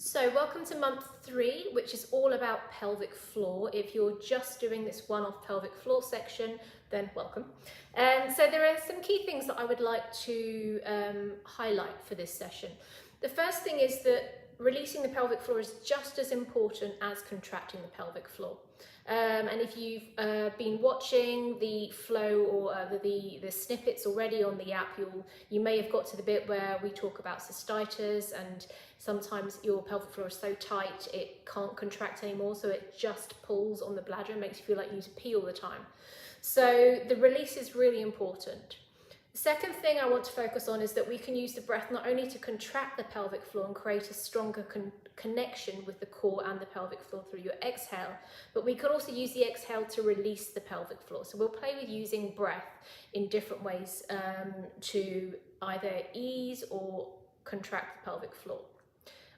So welcome to month 3, which is all about pelvic floor. If you're just doing this one-off pelvic floor section, then welcome. So there are some key things that I would like to highlight for this session. The first thing is that releasing the pelvic floor is just as important as contracting the pelvic floor. And if you've been watching the flow or the snippets already on the app, you may have got to the bit where we talk about cystitis, and sometimes your pelvic floor is so tight it can't contract anymore, so it just pulls on the bladder and makes you feel like you need to pee all the time. So the release is really important. The second thing I want to focus on is that we can use the breath not only to contract the pelvic floor and create a stronger connection with the core and the pelvic floor through your exhale, but we could also use the exhale to release the pelvic floor. So we'll play with using breath in different ways to either ease or contract the pelvic floor.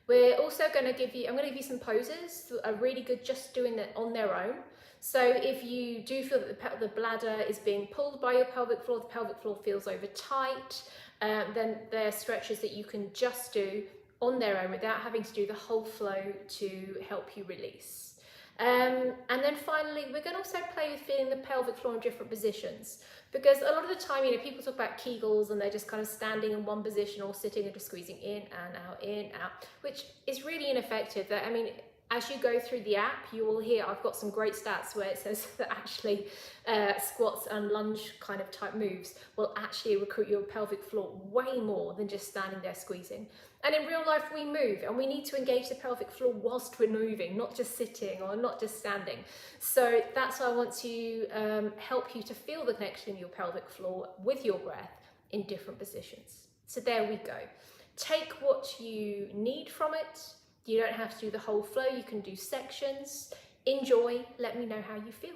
We're also going to give you, I'm going to give you some poses that are really good just doing that on their own. So if you do feel that the bladder is being pulled by your pelvic floor, the pelvic floor feels over tight, then there are stretches that you can just do on their own without having to do the whole flow to help you release. And then finally, we're going to also play with feeling the pelvic floor in different positions, because a lot of the time, people talk about Kegels and they're just kind of standing in one position or sitting and just squeezing in, out, which is really ineffective. As you go through the app, you will hear, I've got some great stats where it says that actually squats and lunge kind of type moves will actually recruit your pelvic floor way more than just standing there squeezing. And in real life, we move and we need to engage the pelvic floor whilst we're moving, not just sitting or not just standing. So that's why I want to help you to feel the connection in your pelvic floor with your breath in different positions. So there we go. Take what you need from it. You don't have to do the whole flow, you can do sections. Enjoy, let me know how you feel.